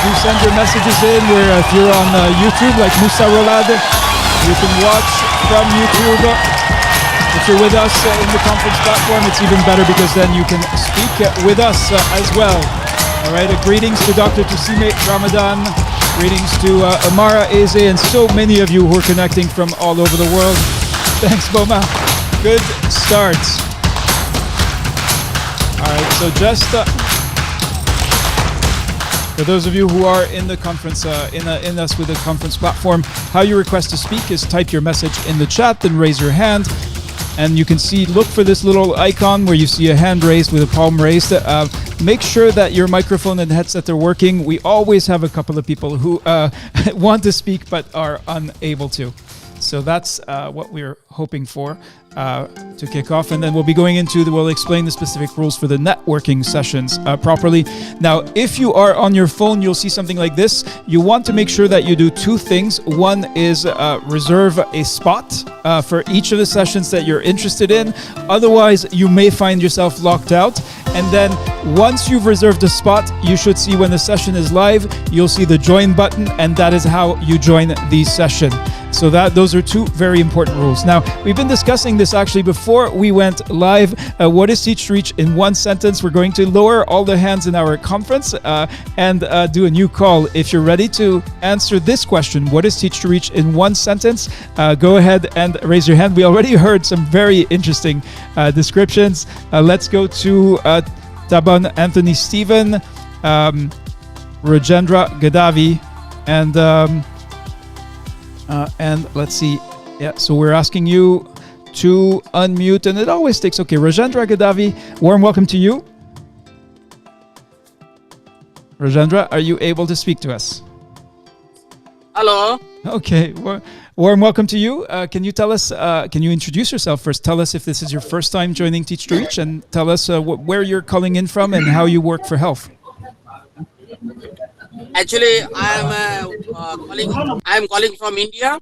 do send your messages in. If you're on YouTube, like Musa Rolad, you can watch from YouTube. If you're with us in the conference platform, it's even better because then you can speak with us as well. All right, greetings to Dr. Tusime Ramadan. Greetings to Amara Eze and so many of you who are connecting from all over the world. Thanks, Boma. Good start. All right, so just for those of you who are in the conference, in us with the conference platform, how you request to speak is type your message in the chat, then raise your hand. And you can see, look for this little icon where you see a hand raised with a palm raised. Make sure that your microphone and headset are working. We always have a couple of people who want to speak but are unable to. So that's what we're hoping for to kick off. And then we'll be going into, we'll explain the specific rules for the networking sessions properly. Now, if you are on your phone, you'll see something like this. You want to make sure that you do two things. One is reserve a spot for each of the sessions that you're interested in. Otherwise, you may find yourself locked out. And then once you've reserved a spot, you should see when the session is live, you'll see the join button, and that is how you join the session. So those are two very important rules. Now, we've been discussing this actually before we went live. What is Teach to Reach in one sentence? We're going to lower all the hands in our conference and do a new call. If you're ready to answer this question, what is Teach to Reach in one sentence? Go ahead and raise your hand. We already heard some very interesting descriptions. Let's go to Taban Anthony Stephen, Rajendra Gadavi, and let's see. Yeah, so we're asking you to unmute, and it always takes. Okay, Rajendra Gadavi, warm welcome to you. Rajendra, are you able to speak to us? Hello. Okay, warm welcome to you. Can you tell us, can you introduce yourself first? Tell us if this is your first time joining Teach to Reach, and tell us where you're calling in from and how you work for health. Actually, I'm calling from India.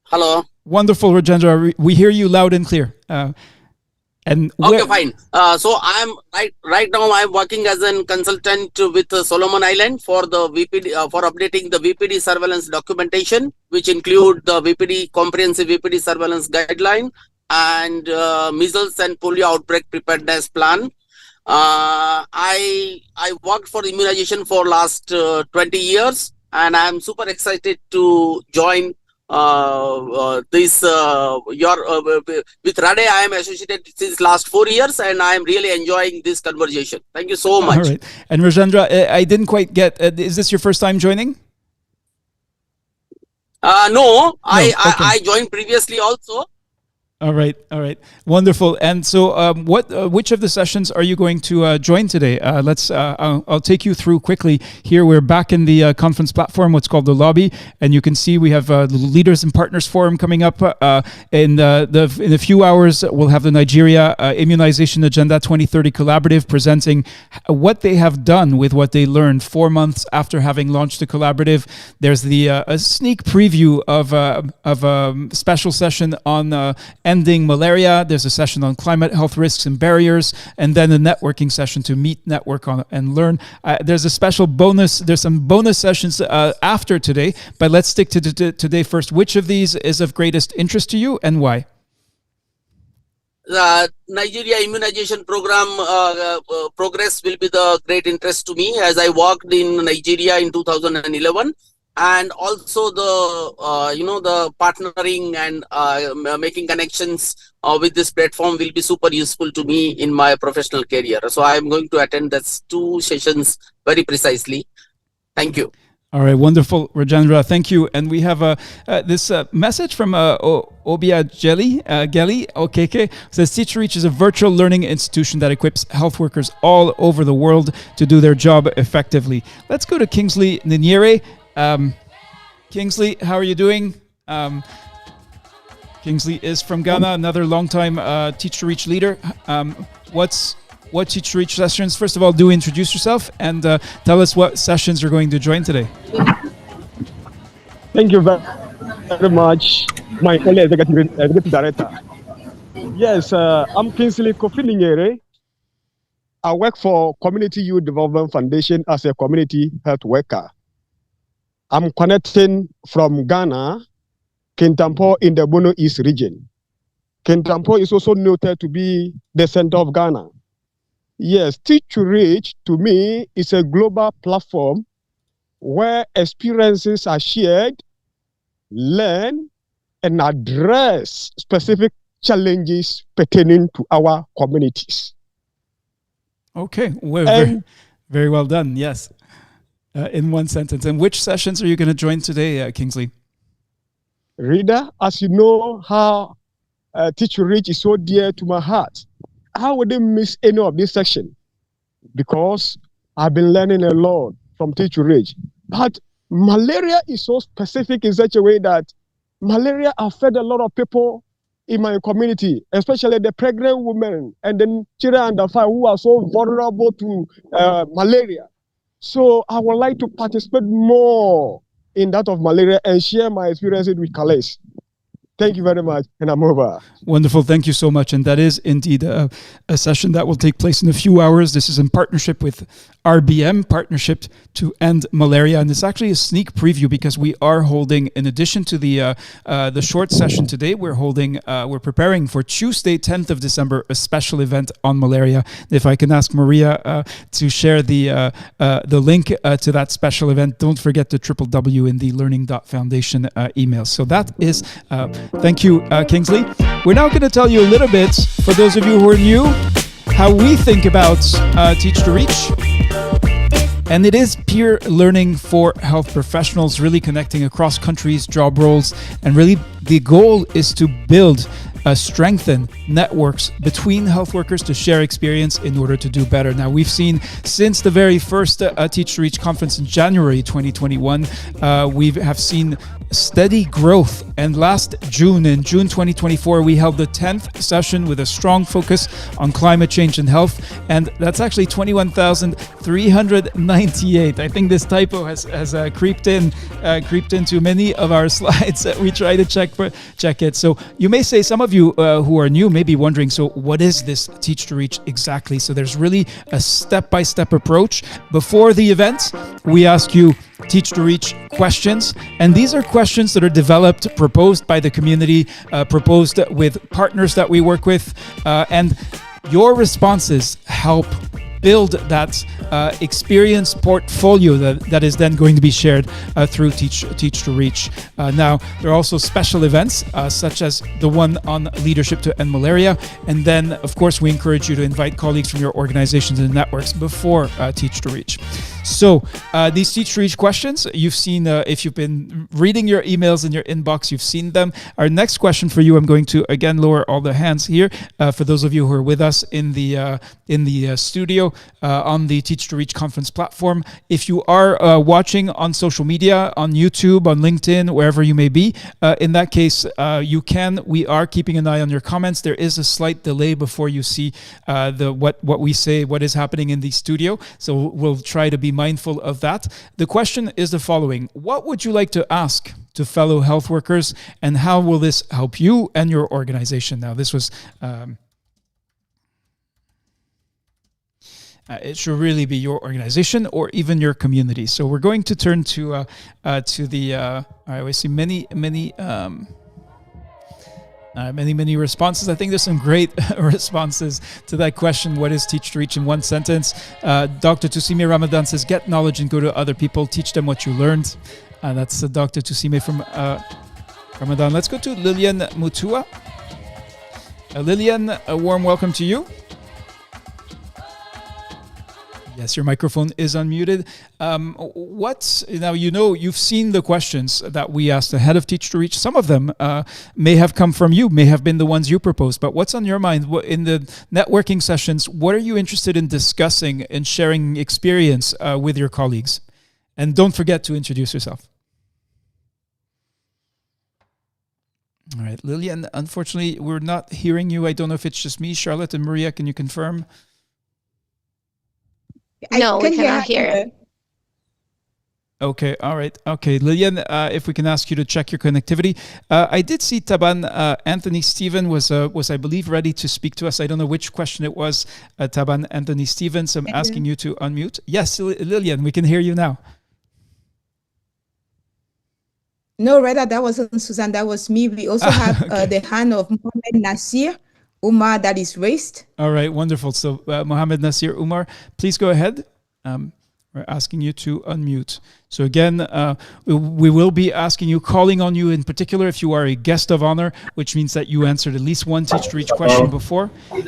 Hello. Wonderful, Rajendra. We hear you loud and clear. Okay, fine. So I'm right now. I'm working as a consultant with Solomon Island for the VPD for updating the VPD surveillance documentation, which include the VPD comprehensive VPD surveillance guideline and measles and polio outbreak preparedness plan. I worked for immunization for last 20 years, and I'm super excited to join with Rade. I am associated since last 4 years, and I am really enjoying this conversation. Thank you so much. All right. And Rajendra, I didn't quite get, is this your first time joining? No, okay. I joined previously also. All right. Wonderful. And so which of the sessions are you going to join today? I'll take you through quickly here. We're back in the conference platform, what's called the lobby. And you can see we have the Leaders and Partners Forum coming up. In a few hours, we'll have the Nigeria Immunization Agenda 2030 Collaborative presenting what they have done with what they learned 4 months after having launched the collaborative. There's a sneak preview of a special session on ending malaria. There's a session on climate health risks and barriers, and then a networking session to meet, network on, and learn. There's a special bonus. There's some bonus sessions after today, but let's stick to today first. Which of these is of greatest interest to you and why? The Nigeria immunization program progress will be the great interest to me, as I worked in Nigeria in 2011. And also the partnering and making connections with this platform will be super useful to me in my professional career. So I'm going to attend those two sessions very precisely. Thank you. All right, wonderful, Rajendra. Thank you. And we have this message from Obia Gelly, Okeke, says Teach to Reach is a virtual learning institution that equips health workers all over the world to do their job effectively. Let's go to Kingsley Ninyere. Kingsley, how are you doing? Kingsley is from Ghana, another long-time Teach to Reach leader. What Teach to Reach sessions? First of all, do introduce yourself and tell us what sessions you're going to join today. Thank you very much, my fellow executive director. Yes, I'm Kingsley Kofi Ninyere. I work for Community Youth Development Foundation as a community health worker. I'm connecting from Ghana, Kintampo in the Bono East region. Kintampo is also noted to be the center of Ghana. Yes, Teach to Reach to me is a global platform where experiences are shared, learn, and address specific challenges pertaining to our communities. Okay, well, very well done. Yes, in one sentence. And which sessions are you going to join today, Kingsley? Reader, as you know how Teach to Reach is so dear to my heart, I wouldn't miss any of this section because I've been learning a lot from Teach to Reach. But malaria is so specific in such a way that malaria affects a lot of people in my community, especially the pregnant women and the children under 5 who are so vulnerable to malaria. So I would like to participate more in that of malaria and share my experiences with colleagues. Thank you very much, and I'm over. Wonderful. Thank you so much. And that is indeed a session that will take place in a few hours. This is in partnership with RBM, Partnership to End Malaria. And it's actually a sneak preview because we are holding, in addition to the short session today, we're preparing for Tuesday, 10th of December, a special event on malaria. If I can ask Maria to share the link to that special event, don't forget the www in the learning.foundation email. So that is... Thank you, Kingsley. We're now going to tell you a little bit, for those of you who are new, how we think about Teach to Reach. And it is peer learning for health professionals, really connecting across countries, job roles, and really the goal is to build strengthen networks between health workers to share experience in order to do better. Now, we've seen since the very first Teach to Reach conference in January 2021, we have seen steady growth. And last June, in June 2024, we held the 10th session with a strong focus on climate change and health. And that's actually 21,398. I think this typo has creeped into many of our slides. We try to check it. So you may say, some of you who are new may be wondering, so what is this Teach to Reach exactly? So there's really a step-by-step approach. Before the event, we ask you Teach to Reach questions, and these are questions that are developed, proposed by the community, proposed with partners that we work with, and your responses help build that experience portfolio that is then going to be shared through Teach to Reach. Now, there are also special events such as the one on leadership to end malaria. And then, of course, we encourage you to invite colleagues from your organizations and networks before Teach to Reach. So these Teach to Reach questions, you've seen, if you've been reading your emails in your inbox, you've seen them. Our next question for you, I'm going to again lower all the hands here for those of you who are with us in the studio on the Teach to Reach conference platform. If you are watching on social media, on YouTube, on LinkedIn, wherever you may be, in that case, we are keeping an eye on your comments. There is a slight delay before you see what we say, what is happening in the studio. So we'll try to be mindful of that. The question is the following: what would you like to ask to fellow health workers, and how will this help you and your organization? Now, this was it should really be your organization or even your community. So we're going to turn to the. I see many responses. I think there's some great responses to that question. What is Teach to Reach in one sentence? Dr. Tusime Ramadan says, get knowledge and go to other people. Teach them what you learned. That's Dr. Tusime from Ramadan. Let's go to Lillian Mutua. Lillian, a warm welcome to you. Yes, your microphone is unmuted. You've seen the questions that we asked ahead of Teach to Reach. Some of them may have come from you, may have been the ones you proposed. But what's on your mind in the networking sessions? What are you interested in discussing and sharing experience with your colleagues? And don't forget to introduce yourself. All right, Lillian, unfortunately, we're not hearing you. I don't know if it's just me. Charlotte and Maria, can you confirm? No, we cannot hear it. Okay, all right. Okay, Lillian, if we can ask you to check your connectivity. I did see Taban Anthony Stephen was I believe ready to speak to us. I don't know which question it was. Taban Anthony Stephen, so I'm asking you to unmute. Yes, Lillian, we can hear you now. No, rather that wasn't Susan, that was me. We also have okay. the hand of Mohammed Nasir Umar that is raised. All right, wonderful. So Mohammed Nasir Umar, please go ahead. We're asking you to unmute. So again, we will be asking you, calling on you in particular if you are a guest of honor, which means that you answered at least one Teach to Reach question before. All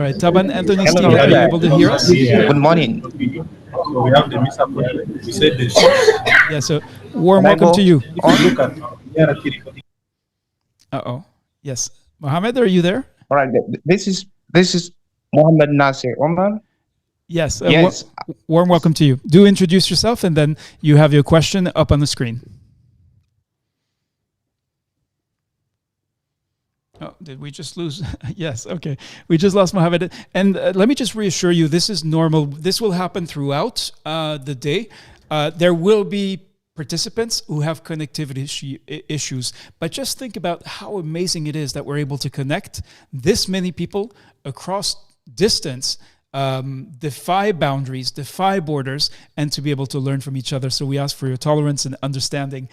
right, Taban Anthony Stephen, are you able to hear us? Good morning. So we have the Misa project. We said this. Yeah, so warm welcome to you. Uh-oh. Yes. Mohammed, are you there? All right. This is Mohammed Nasir Omar. Yes. Yes. Warm welcome to you. Do introduce yourself, and then you have your question up on the screen. Oh, did we just lose? Yes. Okay. We just lost Mohammed. And let me just reassure you, this is normal. This will happen throughout the day. There will be participants who have connectivity issues, but just think about how amazing it is that we're able to connect this many people across distance, defy boundaries, defy borders, and to be able to learn from each other. So we ask for your tolerance and understanding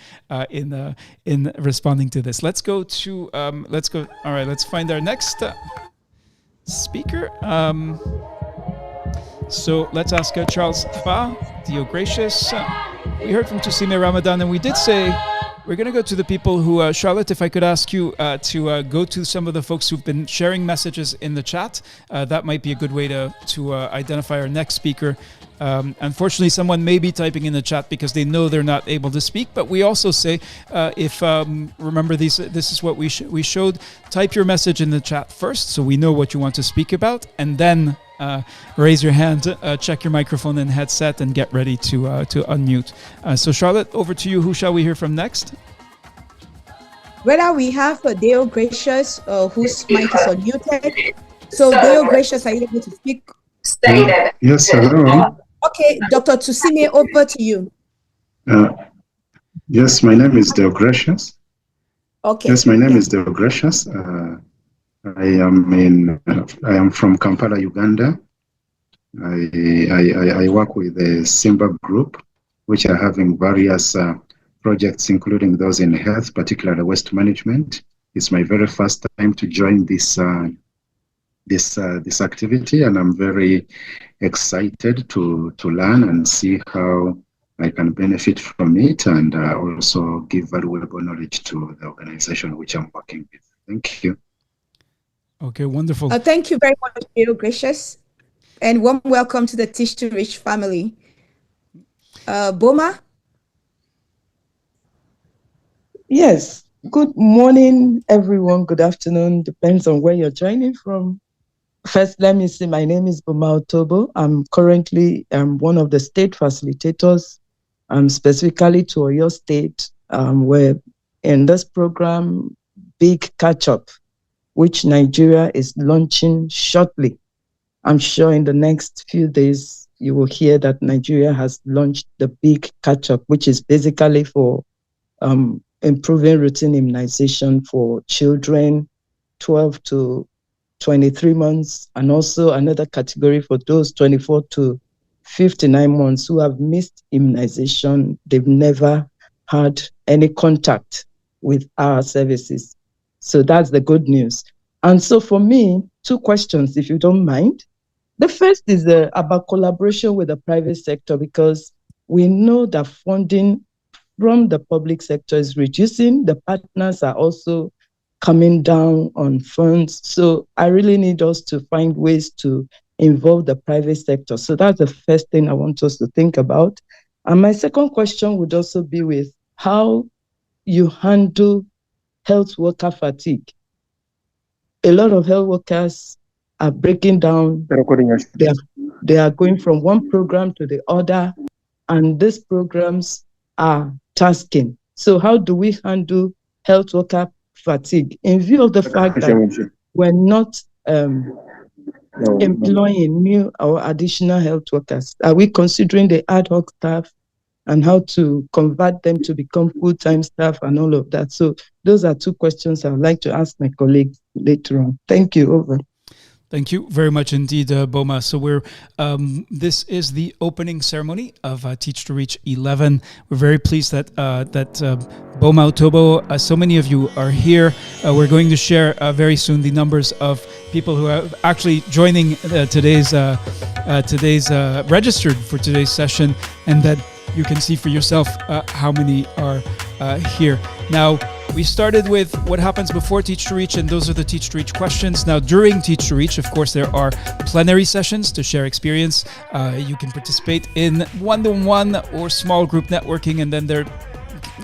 in responding to this. Let's go. All right, let's find our next speaker. So let's ask Charles Ba, Dio Gracious. We heard from Tusime Ramadan, and we did say we're going to go to the people who, Charlotte, if I could ask you to go to some of the folks who've been sharing messages in the chat. That might be a good way to identify our next speaker. Unfortunately, someone may be typing in the chat because they know they're not able to speak. But we also say, remember this is what we showed. Type your message in the chat first, so we know what you want to speak about, and then raise your hand, check your microphone and headset, and get ready to unmute. So Charlotte, over to you. Who shall we hear from next? Whether we have Deo Gracious, whose mic is unmuted. So Deo Gracious, are you able to speak? Yes, hello. Okay, Dr. Tusime, over to you. Yes, my name is Deo Gracious. Okay. Yes, my name is Deo Gracious. I am from Kampala, Uganda. I work with the Simba Group, which are having various projects, including those in health, particularly waste management. It's my very first time to join this activity, and I'm very excited to learn and see how I can benefit from it, and also give valuable knowledge to the organization which I'm working with. Thank you. Okay, wonderful. Thank you very much, Deo Gracious, and warm welcome to the Teach to Reach family. Boma? Yes. Good morning, everyone. Good afternoon. Depends on where you're joining from. First, let me say my name is Boma Otobo. I'm currently one of the state facilitators, specifically to Oyo State, where in this program, Big Catch Up, which Nigeria is launching shortly. I'm sure in the next few days, you will hear that Nigeria has launched the Big Catch Up, which is basically for improving routine immunization for children 12 to 23 months, and also another category for those 24 to 59 months who have missed immunization. They've never had any contact with our services. So that's the good news. And so for me, two questions, if you don't mind. The first is about collaboration with the private sector, because we know that funding from the public sector is reducing. The partners are also coming down on funds. So I really need us to find ways to involve the private sector. So that's the first thing I want us to think about. And my second question would also be with how you handle health worker fatigue. A lot of health workers are breaking down. They are going from one program to the other, and these programs are tasking. So how do we handle health worker fatigue in view of the fact that we're not employing new or additional health workers? Are we considering the ad hoc staff and how to convert them to become full-time staff and all of that? So those are two questions I would like to ask my colleagues later on. Thank you. Over. Thank you very much indeed, Boma. So this is the opening ceremony of Teach to Reach 11. We're very pleased that Boma Otobo, so many of you are here. We're going to share very soon the numbers of people who are actually joining today's registered for today's session, and that you can see for yourself how many are here. Now, we started with what happens before Teach to Reach, and those are the Teach to Reach questions. Now, during Teach to Reach, of course, there are plenary sessions to share experience. You can participate in one-to-one or small group networking, and then there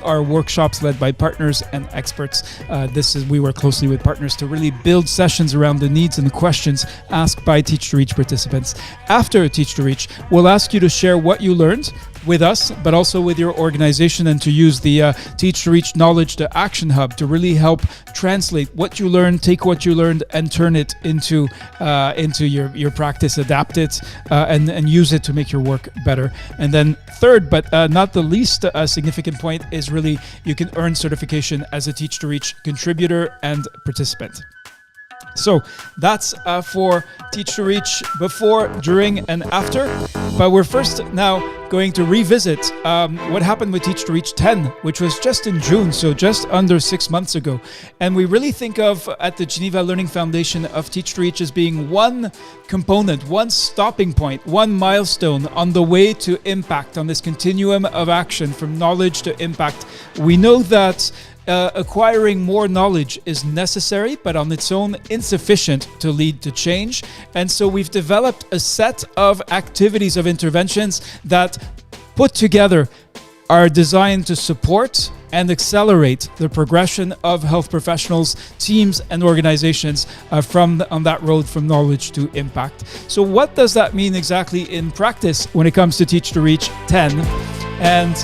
are workshops led by partners and experts. We work closely with partners to really build sessions around the needs and the questions asked by Teach to Reach participants. After Teach to Reach, we'll ask you to share what you learned with us, but also with your organization, and to use the Teach to Reach Knowledge to Action Hub to really help translate what you learned, take what you learned, and turn it into your practice, adapt it, and use it to make your work better. And then third, but not the least significant point, is really you can earn certification as a Teach to Reach contributor and participant. So that's for Teach to Reach before, during, and after. But we're first now going to revisit what happened with Teach to Reach 10, which was just in June, so just under 6 months ago. And we really think of, at the Geneva Learning Foundation, of Teach to Reach as being one component, one stopping point, one milestone on the way to impact, on this continuum of action from knowledge to impact. We know that acquiring more knowledge is necessary, but on its own insufficient to lead to change. And so we've developed a set of activities, of interventions that put together are designed to support and accelerate the progression of health professionals, teams, and organizations on that road from knowledge to impact. So what does that mean exactly in practice when it comes to Teach to Reach 10? And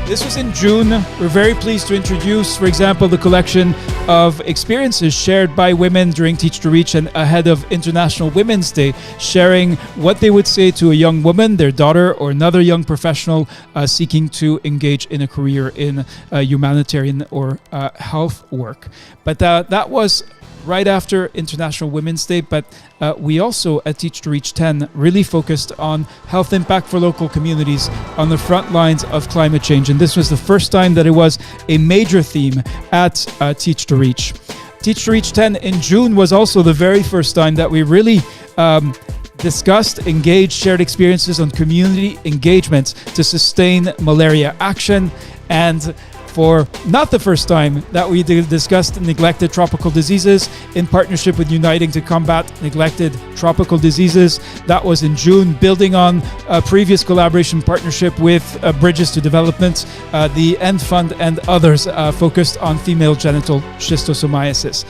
this was in June. We're very pleased to introduce, for example, the collection of experiences shared by women during Teach to Reach and ahead of International Women's Day, sharing what they would say to a young woman, their daughter, or another young professional seeking to engage in a career in humanitarian or health work. But that was right after International Women's Day, but we also at Teach to Reach 10 really focused on health impact for local communities on the front lines of climate change. And this was the first time that it was a major theme at Teach to Reach. Teach to Reach 10 in June was also the very first time that we really discussed, engaged, shared experiences on community engagement to sustain malaria action, and for not the first time that we discussed neglected tropical diseases in partnership with Uniting to Combat Neglected Tropical Diseases. That was in June, building on a previous collaboration partnership with Bridges to Development, the End Fund, and others focused on female genital schistosomiasis.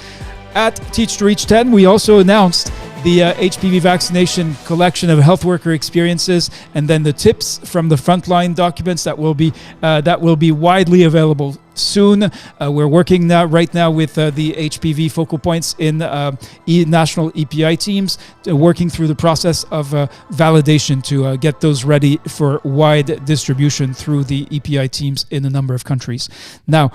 At Teach to Reach 10, we also announced the HPV vaccination collection of health worker experiences, and then the tips from the frontline documents that will be widely available soon. We're working right now with the HPV focal points in national EPI teams, working through the process of validation to get those ready for wide distribution through the EPI teams in a number of countries. Now,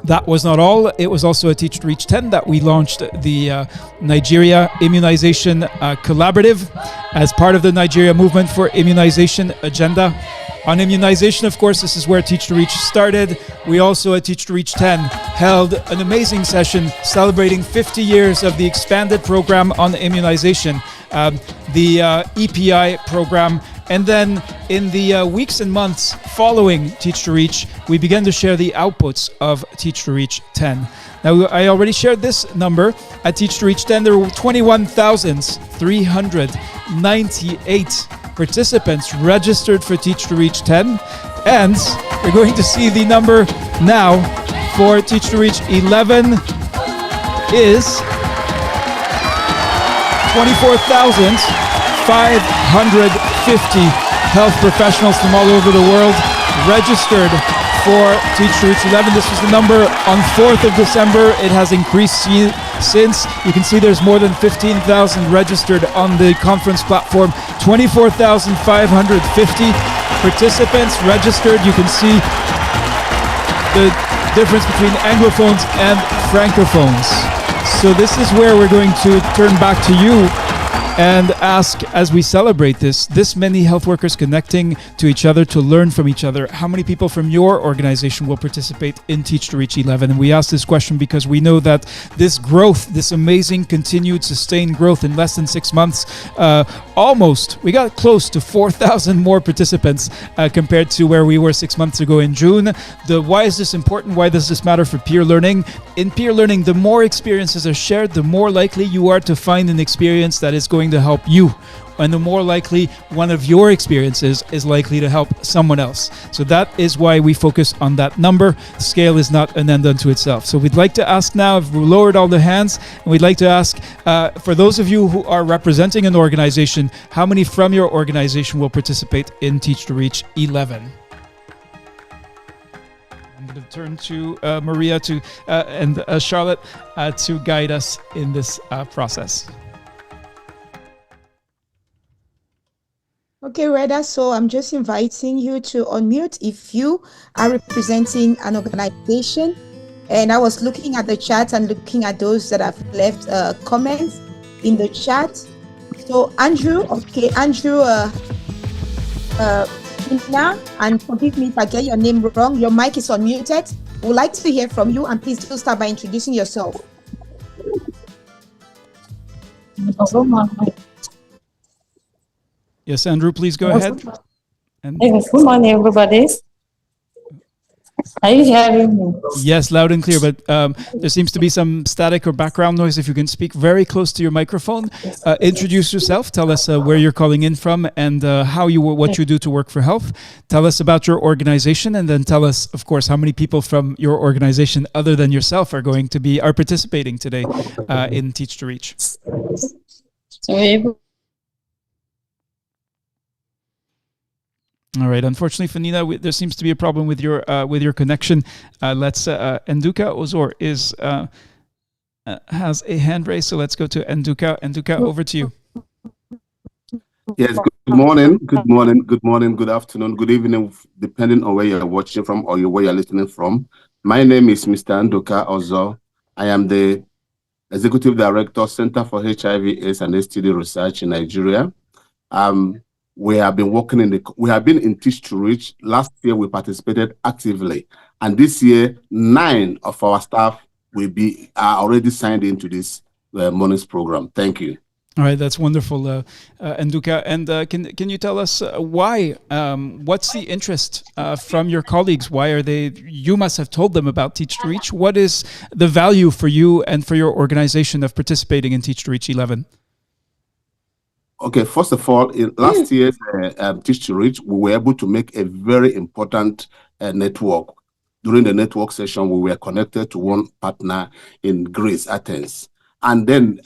that was not all. It was also at Teach to Reach 10 that we launched the Nigeria Immunization Collaborative as part of the Nigeria Movement for Immunization Agenda. On immunization, of course, this is where Teach to Reach started. We also at Teach to Reach 10 held an amazing session celebrating 50 years of the expanded program on immunization, the EPI program. And then in the weeks and months following Teach to Reach, we began to share the outputs of Teach to Reach 10. Now, I already shared this number. At Teach to Reach 10, there were 21,398 participants registered for Teach to Reach 10. And we're going to see the number now for Teach to Reach 11 is 24,550 health professionals from all over the world registered for Teach to Reach 11. This was the number on 4th of December. It has increased since. You can see there's more than 15,000 registered on the conference platform, 24,550 participants registered. You can see the difference between Anglophones and Francophones. So this is where we're going to turn back to you and ask, as we celebrate this many health workers connecting to each other to learn from each other, how many people from your organization will participate in Teach to Reach 11? And we ask this question because we know that this growth, this amazing continued sustained growth in less than 6 months, we got close to 4,000 more participants compared to where we were 6 months ago in June. Why is this important? Why does this matter for peer learning? In peer learning, the more experiences are shared, the more likely you are to find an experience that is going to help you, and the more likely one of your experiences is likely to help someone else. So that is why we focus on that number. Scale is not an end unto itself. So we'd like to ask now, if we lowered all the hands, and we'd like to ask, for those of you who are representing an organization, how many from your organization will participate in Teach to Reach 11? I'm going to turn to Maria and Charlotte to guide us in this process. Okay, Reda, so I'm just inviting you to unmute if you are representing an organization. And I was looking at the chat and looking at those that have left comments in the chat. So Andrew, Ina, and forgive me if I get your name wrong, your mic is unmuted. We'd like to hear from you, and please do start by introducing yourself. Yes, Andrew, please go ahead. Good morning, everybody. Are you hearing me? Yes, loud and clear, but there seems to be some static or background noise. If you can speak very close to your microphone, introduce yourself, tell us where you're calling in from and what you do to work for health. Tell us about your organization, and then tell us, of course, how many people from your organization other than yourself are participating today in Teach to Reach. All right. Unfortunately, Fanina, there seems to be a problem with your connection. Let's Nduka Ozor has a hand raised, so let's go to Nduka. Nduka, over to you. Yes. Good morning. Good morning. Good morning. Good afternoon. Good evening, depending on where you're watching from or where you're listening from. My name is Mr. Nduka Ozor. I am the Executive Director, Center for HIV/AIDS and STD Research in Nigeria. We have been in Teach to Reach. Last year, we participated actively. And this year, 9 of our staff are already signed into this morning's program. Thank you. All right, that's wonderful, Nduka. And can you tell us why? What's the interest from your colleagues? Why are you must have told them about Teach to Reach. What is the value for you and for your organization of participating in Teach to Reach 11? Okay, first of all, in last year's Teach to Reach, we were able to make a very important network. During the network session, we were connected to one partner in Greece, Athens. And then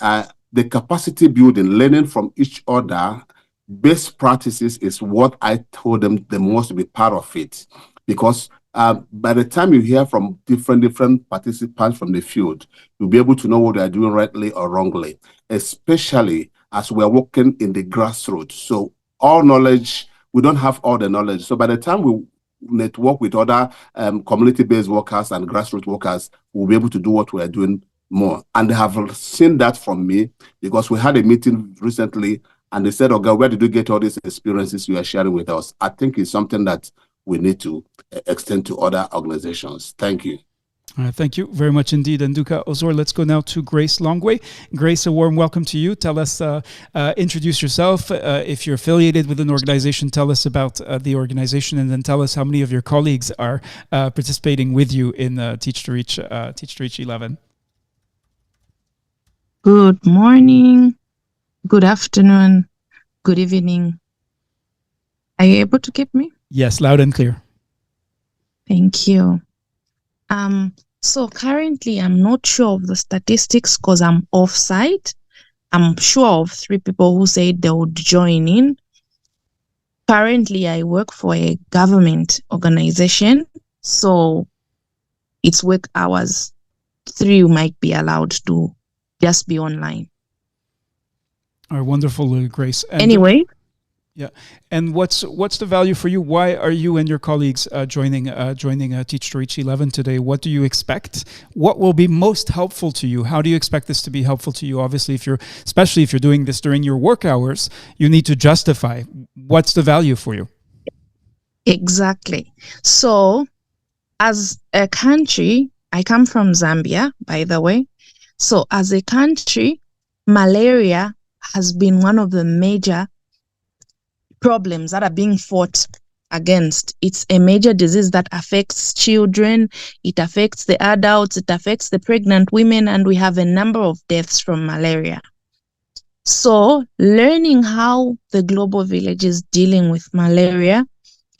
the capacity building, learning from each other, best practices is what I told them the most to be part of it. Because by the time you hear from different participants from the field, you'll be able to know what they are doing rightly or wrongly, especially as we're working in the grassroots. So all knowledge, we don't have all the knowledge. So by the time we network with other community-based workers and grassroots workers, we'll be able to do what we're doing more. And they have seen that from me because we had a meeting recently and they said, okay, where did you get all these experiences you are sharing with us? I think it's something that we need to extend to other organizations. Thank you. Thank you very much indeed, Nduka Ozor. Let's go now to Grace Longway. Grace, a warm welcome to you. Tell us, introduce yourself. If you're affiliated with an organization, tell us about the organization, and then tell us how many of your colleagues are participating with you in Teach to Reach 11. Good morning, good afternoon, good evening. Are you able to get me? Yes, loud and clear. Thank you. So currently I'm not sure of the statistics because I'm off-site. I'm sure of 3 people who said they would join in. Currently I work for a government organization, so it's work hours. 3 might be allowed to just be online. All right, wonderful, Grace. And anyway. Yeah, and what's the value for you? Why are you and your colleagues joining Teach to Reach 11 today? What do you expect? What will be most helpful to you? How do you expect this to be helpful to you? Obviously, especially if you're doing this during your work hours, you need to justify what's the value for you. Exactly. So, as a country, I come from Zambia, by the way. So, as a country, malaria has been one of the major problems that are being fought against. It's a major disease that affects children, it affects the adults, it affects the pregnant women, and we have a number of deaths from malaria. So learning how the global village is dealing with malaria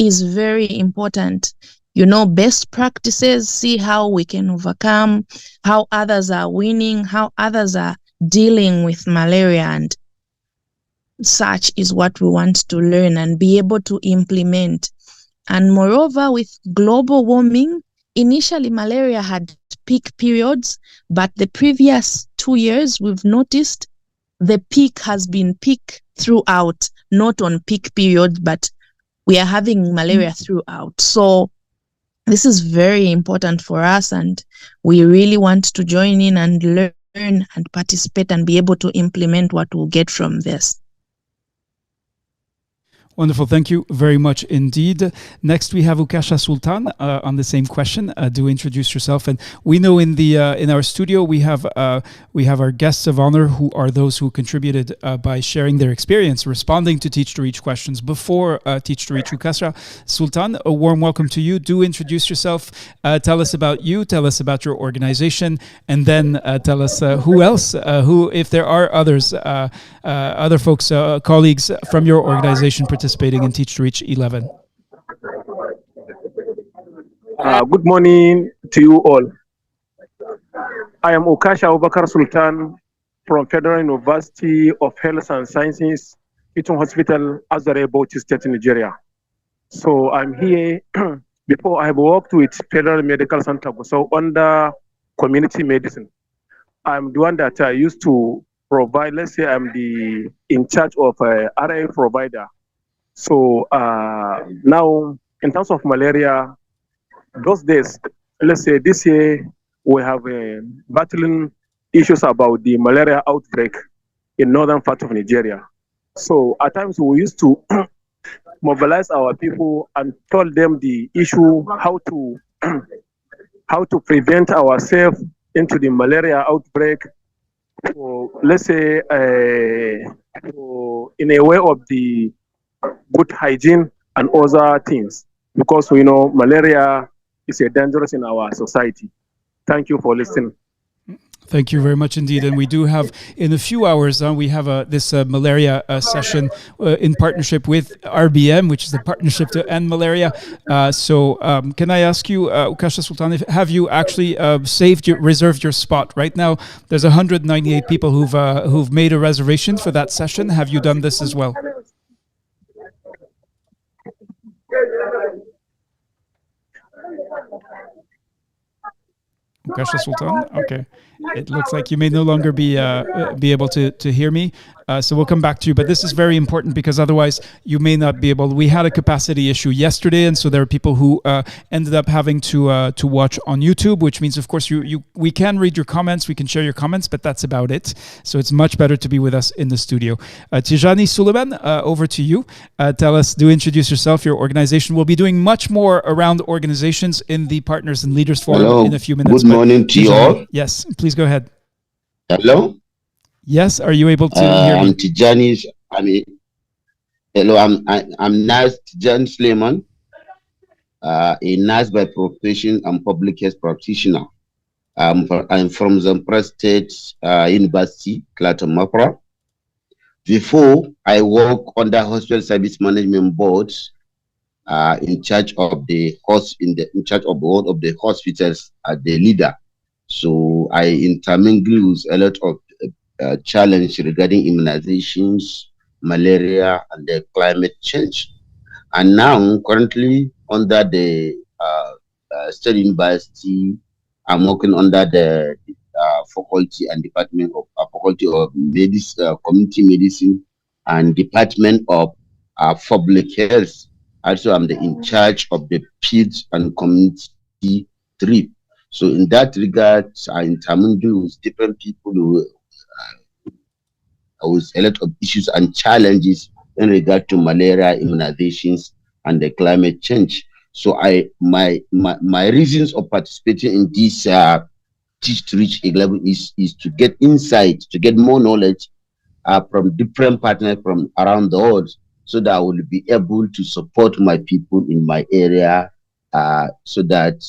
is very important. You know, best practices, see how we can overcome, how others are winning, how others are dealing with malaria, and such is what we want to learn and be able to implement. And moreover, with global warming, initially malaria had peak periods, but the previous 2 years, we've noticed the peak has been peak throughout, not on peak periods, but we are having malaria throughout. So this is very important for us, and we really want to join in and learn and participate and be able to implement what we'll get from this. Wonderful. Thank you very much indeed. Next, we have Ukasha Sultan on the same question. Do introduce yourself. And we know in our studio we have our guests of honor, who are those who contributed by sharing their experience responding to Teach to Reach questions before Teach to Reach. Ukasha Sultan, a warm welcome to you. Do introduce yourself. Tell us about you. Tell us about your organization, and then tell us who else, if there are others, other folks, colleagues from your organization participating in Teach to Reach 11. Good morning to you all. I am Ukasha Abubakar Sultan from Federal University of Health and Sciences, Kitun Hospital, Azare, Bauchi State, Nigeria. So I'm here. Before I have worked with Federal Medical Center, so under community medicine. I'm the one that I used to provide, let's say I'm in charge of a RA provider. So now, in terms of malaria, those days, let's say this year, we have battling issues about the malaria outbreak in northern part of Nigeria. So at times we used to mobilize our people and told them the issue, how to prevent ourselves into the malaria outbreak. So let's say in a way of the good hygiene and other things, because we know malaria is a dangerous in our society. Thank you for listening. Thank you very much indeed. And we do have, in a few hours, we have this malaria session in partnership with RBM, which is the Partnership to End Malaria. So can I ask you, Ukasha Sultan, have you actually reserved your spot? Right now, there's 198 people who've made a reservation for that session. Have you done this as well? Ukasha Sultan? Okay. It looks like you may no longer be able to hear me. So we'll come back to you. But this is very important, because otherwise you may not be able. We had a capacity issue yesterday, and so there are people who ended up having to watch on YouTube, which means, of course, we can read your comments, we can share your comments, but that's about it. So it's much better to be with us in the studio. Tijani Suleiman, over to you. Do introduce yourself, your organization. We'll be doing much more around organizations in the Partners and Leaders Forum in a few minutes. Good morning to you all. Yes, please go ahead. Hello. Yes, are you able to hear me? I'm Tijani. Hello, I'm Naz Tijani Suleiman, a nurse by profession and public health practitioner. I'm from Zamfara State University, Klaton Mapra. Before, I work under Hospital Service Management Board, in charge of one of the hospitals as the leader. So I intermingle with a lot of challenge regarding immunizations, malaria, and the climate change. And now, currently, under the State University, I'm working under the faculty and department of faculty of medicine, community medicine, and department of public health. Also, I'm in charge of the PIDS and community trip. So in that regard, I'm intermingling with different people with a lot of issues and challenges in regard to malaria, immunizations, and the climate change. So my reasons of participating in this Teach to Reach 11 is to get insight, to get more knowledge from different partners from around the world, so that I will be able to support my people in my area, so that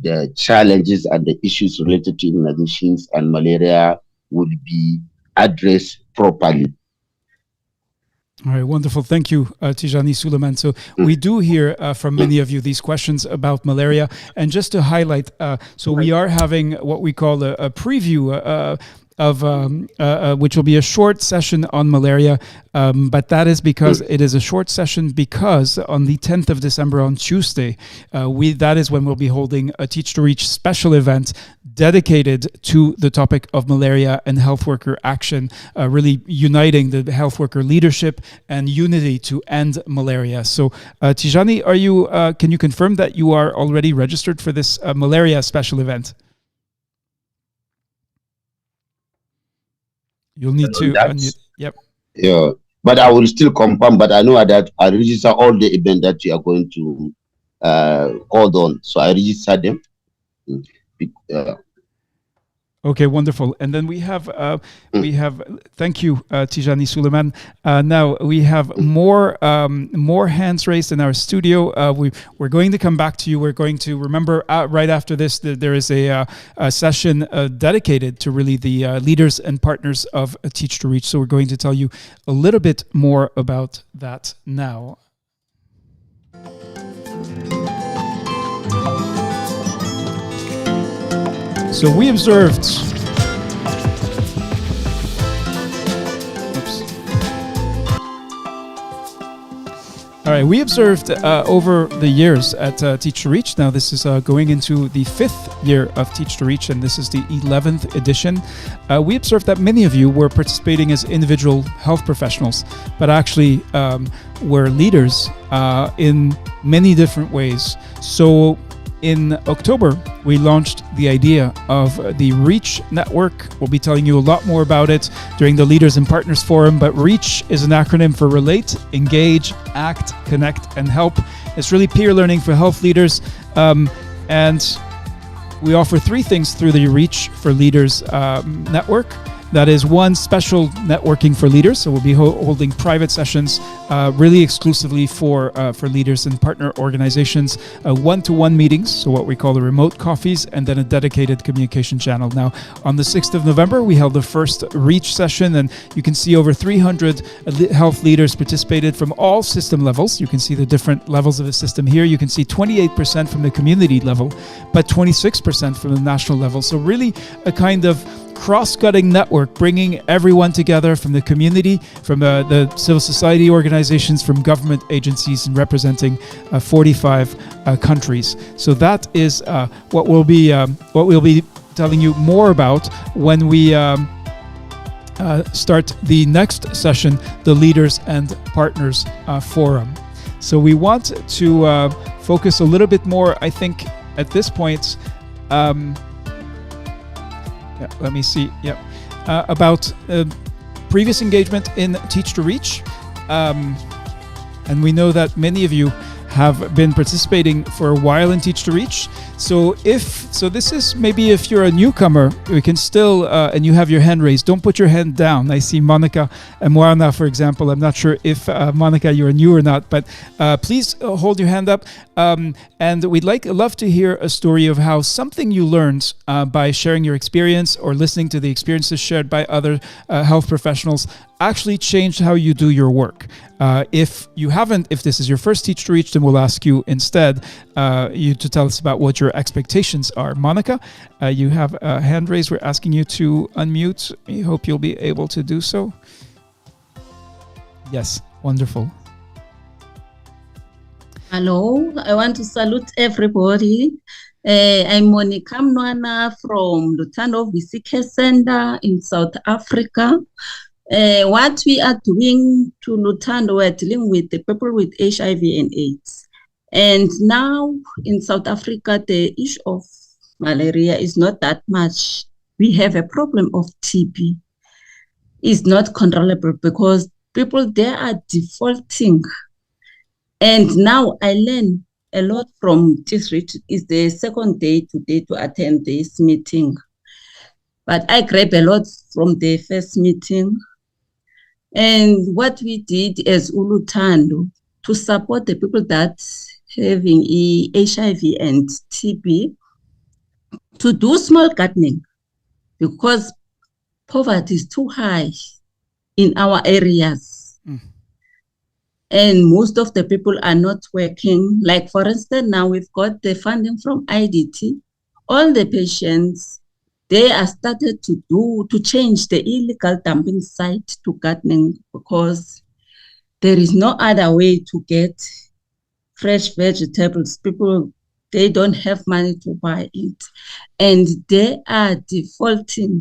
the challenges and the issues related to immunizations and malaria will be addressed properly. All right, wonderful. Thank you, Tijani Suleiman. So we do hear from many of you these questions about malaria. And just to highlight, so we are having what we call a preview of which will be a short session on malaria, but that is because it is a short session because on the 10th of December, on Tuesday, that is when we'll be holding a Teach to Reach special event dedicated to the topic of malaria and health worker action, really uniting the health worker leadership and unity to end malaria. So Tijani, can you confirm that you are already registered for this malaria special event? You'll need to unmute. Yep. Yeah, but I will still confirm. But I know that I register all the events that you are going to hold on. So I register them. Okay, wonderful. And then we have thank you, Tijani Suleiman. Now we have more hands raised in our studio. We're going to come back to you. We're going to remember right after this that there is a session dedicated to really the leaders and partners of Teach to Reach. So we're going to tell you a little bit more about that now. So we observed, we observed over the years at Teach to Reach. Now this is going into the 5th year of Teach to Reach, and this is the 11th edition. We observed that many of you were participating as individual health professionals, but actually were leaders in many different ways. So in October, we launched the idea of the REACH network. We'll be telling you a lot more about it during the Leaders and Partners Forum, but REACH is an acronym for Relate, Engage, Act, Connect, and Help. It's really peer learning for health leaders, and we offer 3 things through the REACH for Leaders network. That is one, special networking for leaders. So we'll be holding private sessions really exclusively for leaders and partner organizations, one-to-one meetings, so what we call the remote coffees, and then a dedicated communication channel. Now, on the 6th of November, we held the first REACH session, and you can see over 300 health leaders participated from all system levels. You can see the different levels of the system here. You can see 28% from the community level, but 26% from the national level. So really a kind of cross-cutting network, bringing everyone together from the community, from the civil society organizations, from government agencies, and representing 45 countries. So that is what we'll be telling you more about when we start the next session, the Leaders and Partners Forum. So we want to focus a little bit more, I think, at this point. Let me see. About previous engagement in Teach to Reach. And we know that many of you have been participating for a while in Teach to Reach. So this is maybe if you're a newcomer, we can still, and you have your hand raised, don't put your hand down. I see Monica and Moana, for example. I'm not sure if, Monica, you're new or not, but please hold your hand up. And we'd love to hear a story of how something you learned by sharing your experience or listening to the experiences shared by other health professionals actually changed how you do your work. If this is your first Teach to Reach, then we'll ask you instead you to tell us about what your expectations are. Monica, you have a hand raised. We're asking you to unmute. We hope you'll be able to do so. Yes, wonderful. Hello, I want to salute everybody. I'm Monica Mnwana from Lutando VCK Center in South Africa. What we are doing to Lutando, we're dealing with the people with HIV and AIDS. And now in South Africa, the issue of malaria is not that much. We have a problem of TB. It's not controllable because people there are defaulting. And now I learn a lot from this retreat. It's the second day today to attend this meeting. But I grabbed a lot from the first meeting. And what we did as Ulutando to support the people that having HIV and TB, to do small gardening because poverty is too high in our areas. And most of the people are not working. Like, for instance, now we've got the funding from IDT. All the patients, they are started to change the illegal dumping site to gardening because there is no other way to get fresh vegetables. People, they don't have money to buy it. And they are defaulting.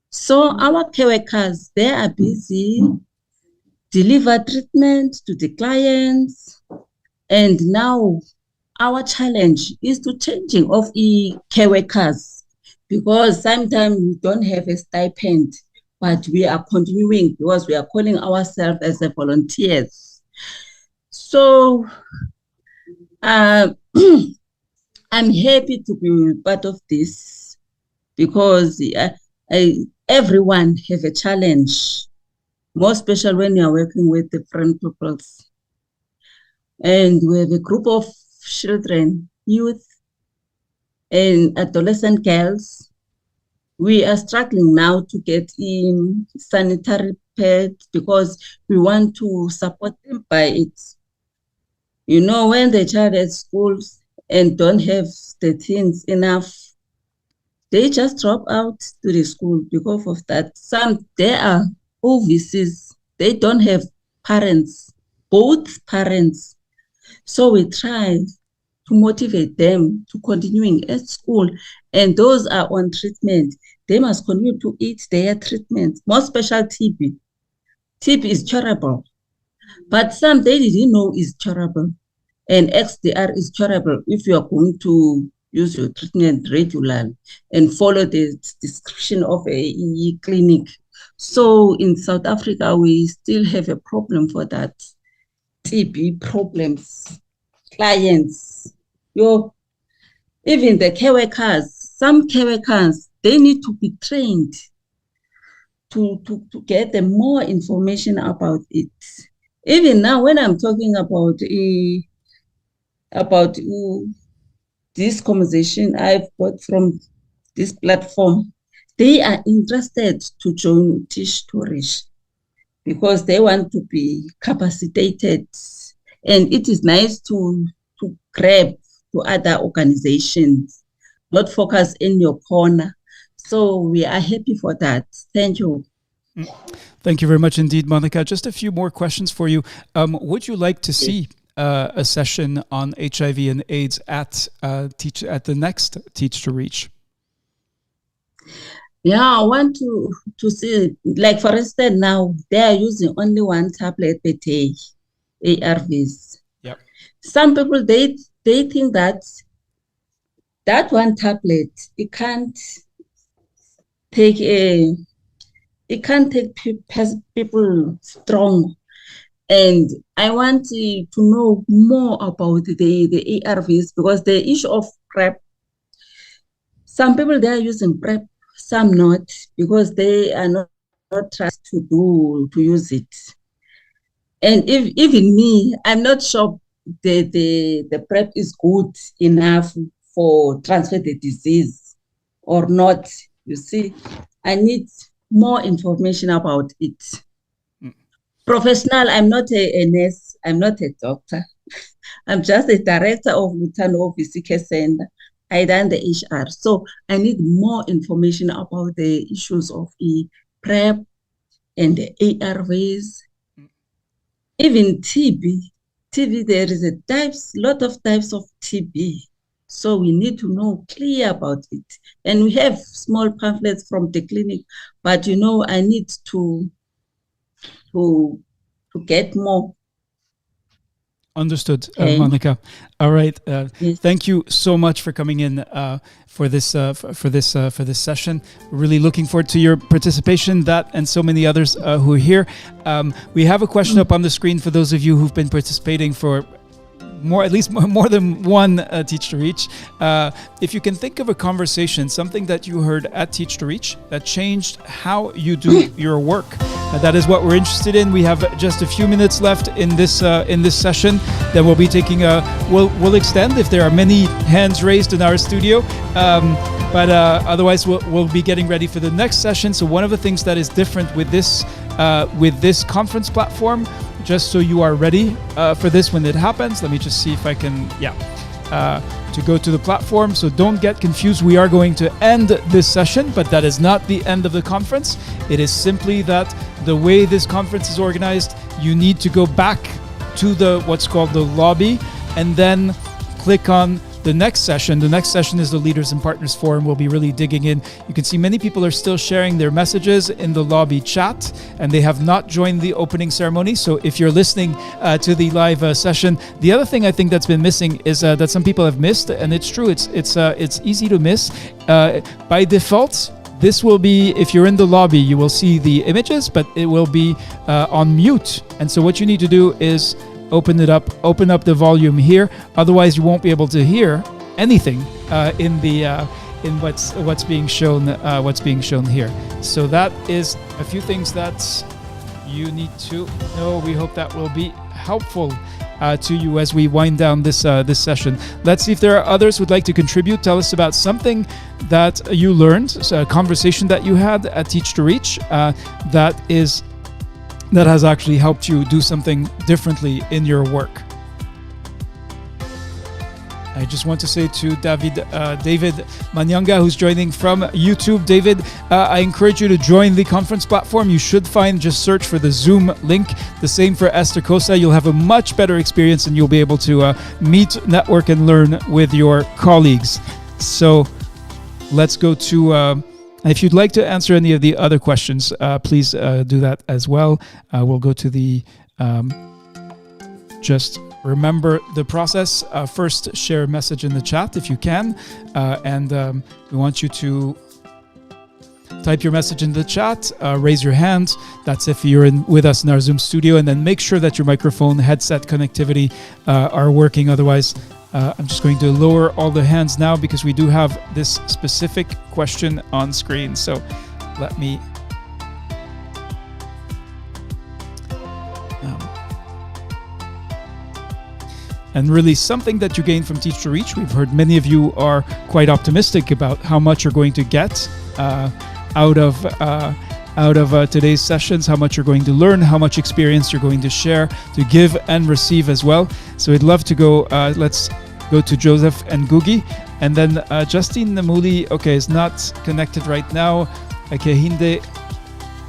So our care workers, they are busy deliver treatment to the clients. And now our challenge is to changing of care workers because sometimes we don't have a stipend, but we are continuing because we are calling ourselves as a volunteers. So I'm happy to be part of this because everyone have a challenge. More special when you are working with different peoples. And we have a group of children, youth, and adolescent girls. We are struggling now to get in sanitary pads because we want to support them by it. You know, when the child at schools and don't have the things enough, they just drop out to the school because of that. Some, they are overseas, they don't have parents, both parents. So we try to motivate them to continuing at school. And those are on treatment, they must continue to eat their treatment, more special TB. TB is curable, but some they didn't know is curable. And XDR is curable if you are going to use your treatment regularly and follow the description of a clinic. So in South Africa, we still have a problem for that. TB problems, clients, even the care workers, some care workers, they need to be trained to get them more information about it. Even now, when I'm talking about this conversation I've got from this platform, they are interested to join Teach to Reach because they want to be capacitated. And it is nice to grab to other organizations, not focus in your corner. So we are happy for that. Thank you. Thank you very much indeed, Monica. Just a few more questions for you. Would you like to see a session on HIV and AIDS at the next Teach to Reach? Yeah, I want to see, like for instance, now they are using only one tablet per day, ARVs. Yep. Some people they think that one tablet it can't take people strong. And I want to know more about the ARVs because the issue of PrEP, some people they are using PrEP, some not, because they are not trusted to use it. And even me, I'm not sure the PrEP is good enough for transfer the disease or not. You see, I need more information about it. Professional, I'm not a nurse, I'm not a doctor. I'm just a director of Lutano VCK Center. I done the HR. So I need more information about the issues of PrEP and the ARVs, even TB. TB, there is a lot of types of TB. So we need to know clear about it. And we have small pamphlets from the clinic, but I need to get more. Understood, Okay. Monica. All right. Yes. Thank you so much for coming in for this session. Really looking forward to your participation. That and so many others who are here. We have a question up on the screen for those of you who've been participating for more than one Teach to Reach. If you can think of a conversation, something that you heard at Teach to Reach that changed how you do your work. That is what we're interested in. We have just a few minutes left in this session. Then we'll be taking we'll extend if there are many hands raised in our studio. But otherwise, we'll be getting ready for the next session. So one of the things that is different with this conference platform, just so you are ready for this when it happens. Let me just see if I can, to go to the platform. So don't get confused. We are going to end this session, but that is not the end of the conference. It is simply that the way this conference is organized, you need to go back to what's called the lobby and then click on the next session. The next session is the Leaders and Partners Forum. We'll be really digging in. You can see many people are still sharing their messages in the lobby chat, and they have not joined the opening ceremony. So if you're listening to the live session, the other thing I think that's been missing is that some people have missed, and it's true. It's easy to miss. By default, this will be, if you're in the lobby, you will see the images, but it will be on mute. And so what you need to do is open up the volume here. Otherwise, you won't be able to hear anything in what's being shown here. So that is a few things that you need to know. We hope that will be helpful to you as we wind down this session. Let's see if there are others who'd like to contribute. Tell us about something that you learned, so a conversation that you had at Teach to Reach that has actually helped you do something differently in your work. I just want to say to David Manyanga, who's joining from YouTube. David, I encourage you to join the conference platform. You should just search for the Zoom link. The same for Esther Kosa. You'll have a much better experience and you'll be able to meet, network, and learn with your colleagues. So let's go to... if you'd like to answer any of the other questions, please do that as well. We'll go to the... just remember the process. First, share a message in the chat if you can. And we want you to type your message in the chat, raise your hand. That's if you're with us in our Zoom studio. And then make sure that your microphone, headset connectivity are working. Otherwise, I'm just going to lower all the hands now because we do have this specific question on screen. So let me... and really something that you gain from Teach to Reach. We've heard many of you are quite optimistic about how much you're going to get out of today's sessions, how much you're going to learn, how much experience you're going to share, to give and receive as well. So we'd love to go, let's go to Joseph and Gugi. And then Justine Namuli, is not connected right now. Hinde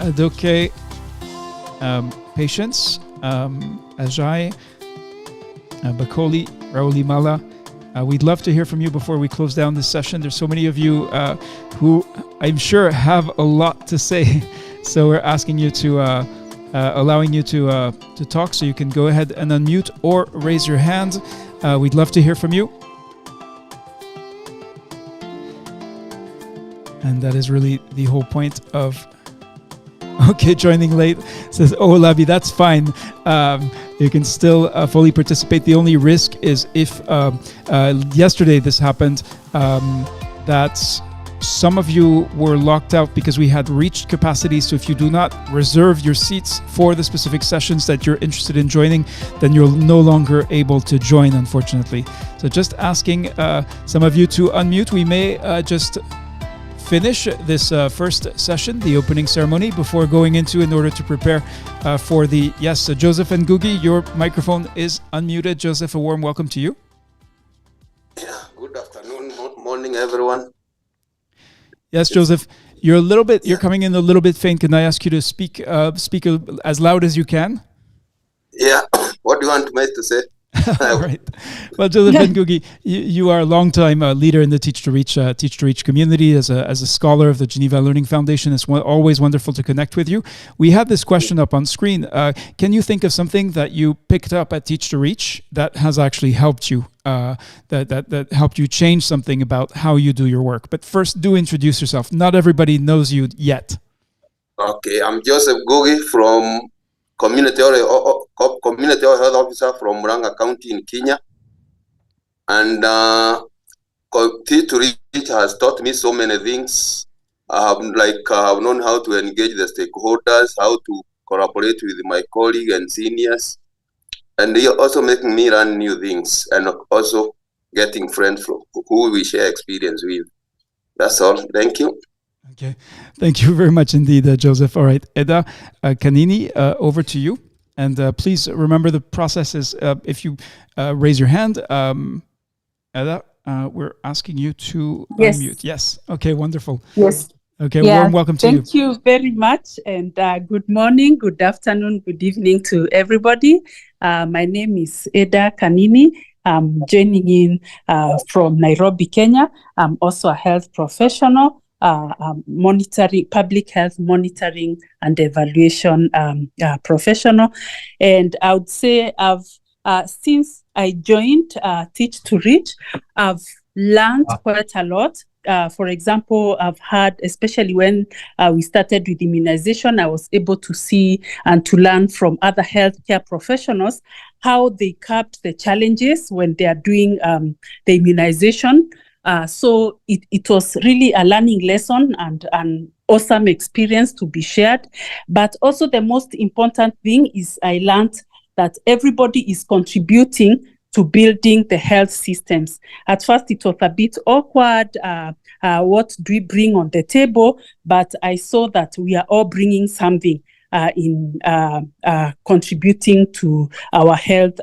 Adoke, Patience, Ajay, Bakoli, Rauli Mala. We'd love to hear from you before we close down this session. There's so many of you who I'm sure have a lot to say. So we're asking you to, allowing you to talk. So you can go ahead and unmute or raise your hand. We'd love to hear from you. And that is really the whole point of... joining late, says Labi, that's fine. You can still fully participate. The only risk is if yesterday this happened, that some of you were locked out because we had reached capacity. So if you do not reserve your seats for the specific sessions that you're interested in joining, then you're no longer able to join, unfortunately. So just asking some of you to unmute. We may just finish this first session, the opening ceremony, before going into in order to prepare for the... Yes, Joseph and Gugi, your microphone is unmuted. Joseph, a warm welcome to you. Good afternoon, morning, everyone. Yes, Joseph, you're coming in a little bit faint. Can I ask you to speak as loud as you can? Yeah, what do you want me to say? All right. Well, Joseph Ngugi, you are a long-time leader in the Teach to Reach community as a scholar of the Geneva Learning Foundation. It's always wonderful to connect with you. We have this question up on screen. Can you think of something that you picked up at Teach to Reach that has actually helped you, that helped you change something about how you do your work? But first, do introduce yourself. Not everybody knows you yet. Okay, I'm Joseph Ngugi from Community Health Officer from Murang'a County in Kenya. And Teach to Reach has taught me so many things. I have known how to engage the stakeholders, how to collaborate with my colleagues and seniors. And they are also making me learn new things and also getting friends who we share experience with. That's all. Thank you. Okay. Thank you very much indeed, Joseph. All right. Eda Kanini, over to you. And please remember the process is if you raise your hand, Eda, we're asking you to unmute. Yes. Okay, wonderful. Yes. Okay, warm welcome to you. Thank you very much. And good morning, good afternoon, good evening to everybody. My name is Eda Kanini. I'm joining in from Nairobi, Kenya. I'm also a health professional. Monitoring, public health monitoring and evaluation professional. And I would say I've since I joined Teach to Reach, I've learned quite a lot. For example, I've had, especially when we started with immunization, I was able to see and to learn from other healthcare professionals how they capped the challenges when they are doing the immunization. So it was really a learning lesson and an awesome experience to be shared. But also the most important thing is I learned that everybody is contributing to building the health systems. At first, it was a bit awkward. What do we bring on the table? But I saw that we are all bringing something in contributing to our health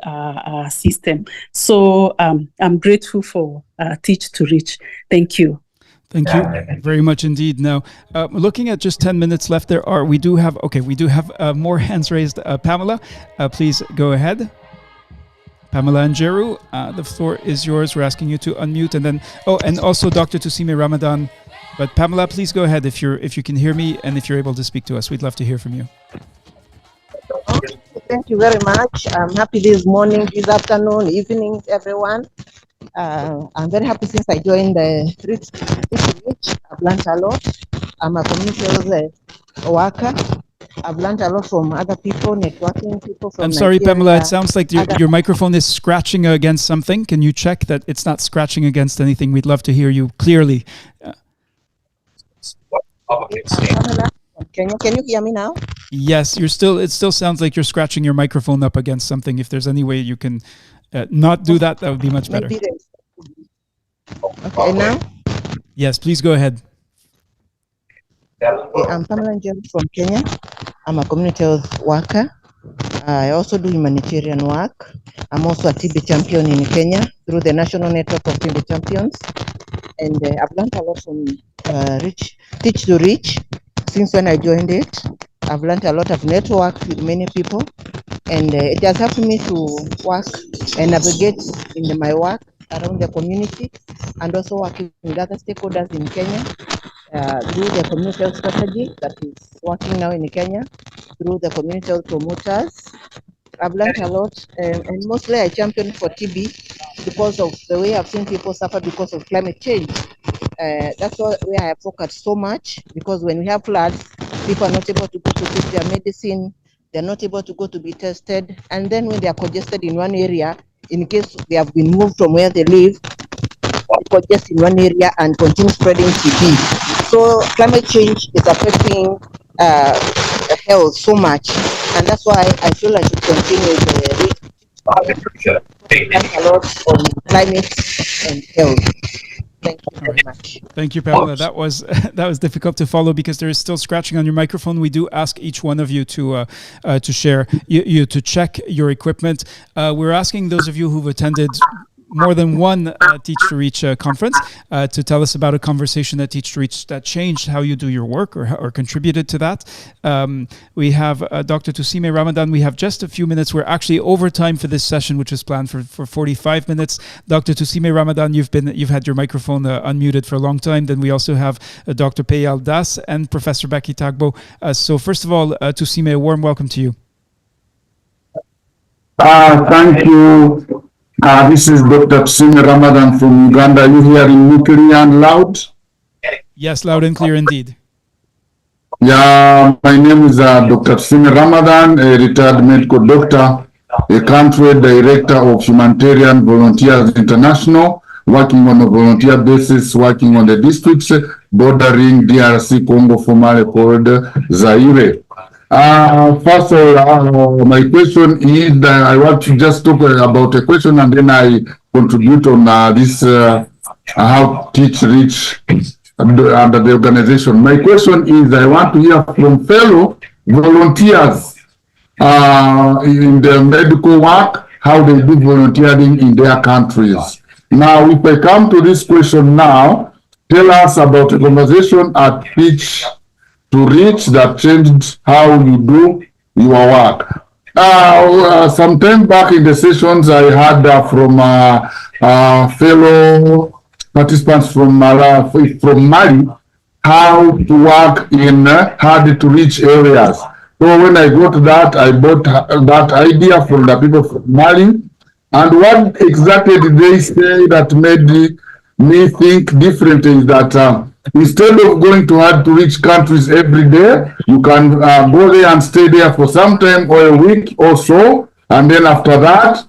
system. So I'm grateful for Teach to Reach. Thank you. Thank you very much indeed. Now, looking at just 10 minutes left, we do have more hands raised. Pamela, please go ahead. Pamela Njeru, the floor is yours. We're asking you to unmute, and then and also Dr. Tusime Ramadan. But Pamela, please go ahead if you can hear me and if you're able to speak to us. We'd love to hear from you. Thank you very much. I'm happy this morning, this afternoon, evening, everyone. I'm very happy since I joined the Teach to Reach. I've learned a lot. I'm a community health worker. I've learned a lot from other people, networking people from I'm sorry, Nigeria. Pamela, it sounds like your microphone is scratching against something. Can you check that it's not scratching against anything? We'd love to hear you clearly. Pamela, can you hear me now? Yes, it still sounds like you're scratching your microphone up against something. If there's any way you can not do that, that would be much better. Okay, now? Yes, please go ahead. I'm Pamela Njeru from Kenya. I'm a community health worker. I also do humanitarian work. I'm also a TB champion in Kenya through the National Network of TB Champions. And I've learned a lot from Teach to Reach. Since when I joined it, I've learned a lot of network with many people. And it has helped me to work and navigate in my work around the community and also working with other stakeholders in Kenya. Through the community health strategy that is working now in Kenya, through the community health promoters. I've learned a lot, and mostly I champion for TB because of the way I've seen people suffer because of climate change. That's where I have focused so much, because when we have floods, people are not able to go to take their medicine, they're not able to go to be tested, and then when they are congested in one area, in case they have been moved from where they live, just in one area and continue spreading TB. So climate change is affecting health so much, and that's why I feel I should continue the a lot on climate and health. Thank you very much. Thank you, Pamela. That was difficult to follow because there is still scratching on your microphone. We do ask each one of you to share to check your equipment. We're asking those of you who've attended more than one Teach to Reach conference to tell us about a conversation at Teach to Reach that changed how you do your work or contributed to that. We have Dr. Tusime Ramadan. We have just a few minutes. We're actually over time for this session, which was planned for 45 minutes. Dr. Tusime Ramadan, you've had your microphone unmuted for a long time. Then we also have Dr. Payal Das and Professor Beckie Tagbo. So first of all, Tusime, a warm welcome to you. Thank you. This is Dr. Tusime Ramadan from Uganda. Are you hearing me clear and loud? Yes, loud and clear indeed. Yeah, my name is Dr. Tusime Ramadan, a retired medical doctor, a country director of Humanitarian Volunteers International, working on a volunteer basis, working on the districts bordering DRC Congo, formerly called Zaire. First of all, my question is that I want to just talk about a question and then I contribute on this how Teach Reach under the organization. My question is I want to hear from fellow volunteers in the medical work, how they do volunteering in their countries. Now, if I come to this question now, tell us about a conversation at Teach to Reach that changed how you do your work. Some time back in the sessions, I had from fellow participants from Mali how to work in hard to reach areas. So when I got that, I bought that idea from the people from Mali. And what exactly did they say that made me think differently is that instead of going to hard to reach countries every day, you can go there and stay there for some time or a week or so. And then after that,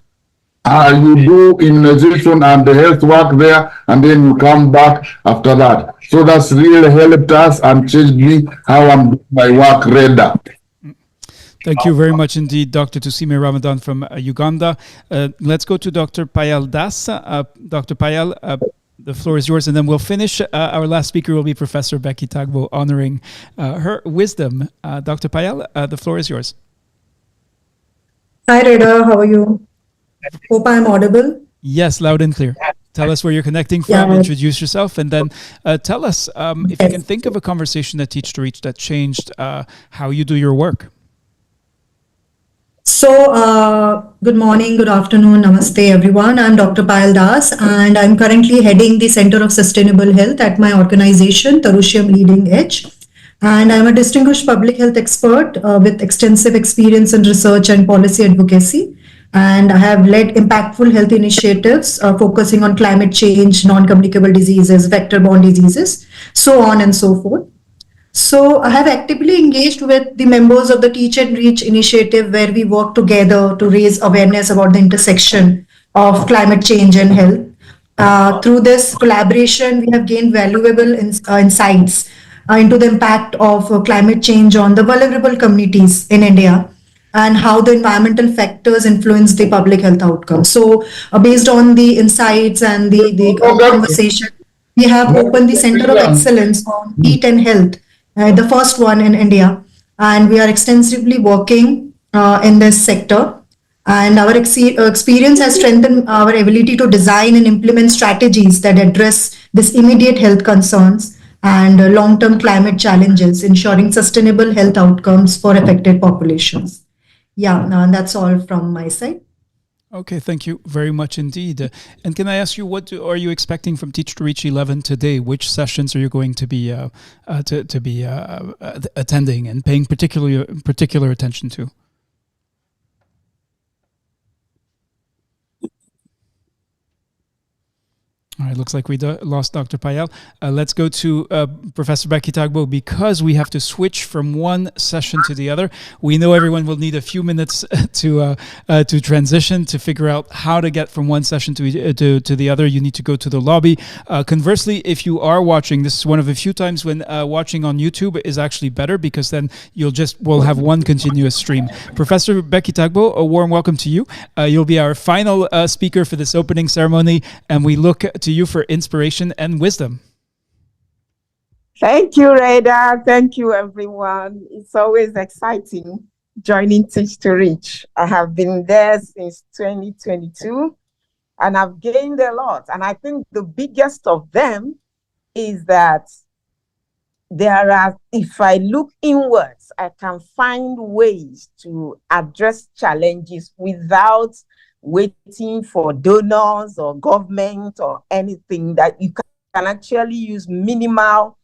you do immunization and the health work there, and then you come back after that. So that's really helped us and changed me how I'm doing my work rather. Thank you very much indeed, Dr. Tusime Ramadan from Uganda. Let's go to Dr. Payal Das. Dr. Payal, the floor is yours, and then we'll finish. Our last speaker will be Professor Beckie Tagbo, honoring her wisdom. Dr. Payal, the floor is yours. Hi, Reda. How are you? Hope I'm audible. Yes, loud and clear. Tell us where you're connecting from, introduce yourself, and then tell us if you can think of a conversation at Teach to Reach that changed how you do your work. So, good morning, good afternoon, namaste everyone. I'm Dr. Payal Das and I'm currently heading the Center of Sustainable Health at my organization, Tarusham Leading Edge. And I'm a distinguished public health expert with extensive experience in research and policy advocacy. And I have led impactful health initiatives focusing on climate change, non-communicable diseases, vector-borne diseases, so on and so forth. So I have actively engaged with the members of the Teach and Reach initiative where we work together to raise awareness about the intersection of climate change and health. Through this collaboration, we have gained valuable insights into the impact of climate change on the vulnerable communities in India and how the environmental factors influence the public health outcomes. So based on the insights and the conversation, we have opened the Center of Excellence on Heat and Health, the first one in India, and we are extensively working in this sector. And our experience has strengthened our ability to design and implement strategies that address this immediate health concerns and long-term climate challenges, ensuring sustainable health outcomes for affected populations. Yeah, that's all from my side. Okay, thank you very much indeed. And can I ask you, what are you expecting from Teach to Reach 11 today? Which sessions are you going to be attending and paying particular attention to? All right, looks like we lost Dr. Payal. Let's go to Professor Beckie Tagbo because we have to switch from one session to the other. We know everyone will need a few minutes to transition, to figure out how to get from one session to the other. You need to go to the lobby. Conversely, if you are watching, this is one of the few times when watching on YouTube is actually better because then we'll have one continuous stream. Professor Beckie Tagbo, a warm welcome to you. You'll be our final speaker for this opening ceremony, and we look to you for inspiration and wisdom. Thank you, Reda. Thank you, everyone. It's always exciting joining Teach to Reach. I have been there since 2022, and I've gained a lot. And I think the biggest of them is that if I look inwards, I can find ways to address challenges without waiting for donors or government or anything, that you can actually use minimal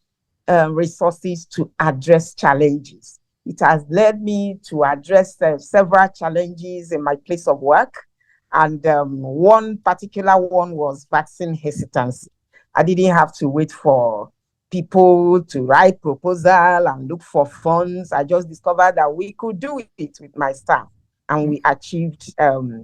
resources to address challenges. It has led me to address several challenges in my place of work. And one particular one was vaccine hesitancy. I didn't have to wait for people to write proposal and look for funds. I just discovered that we could do it with my staff, and we achieved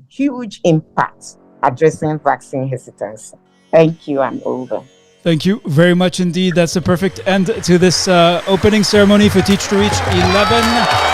huge impact addressing vaccine hesitancy. Thank you, and over. Thank you very much indeed. That's a perfect end to this opening ceremony for Teach to Reach 11.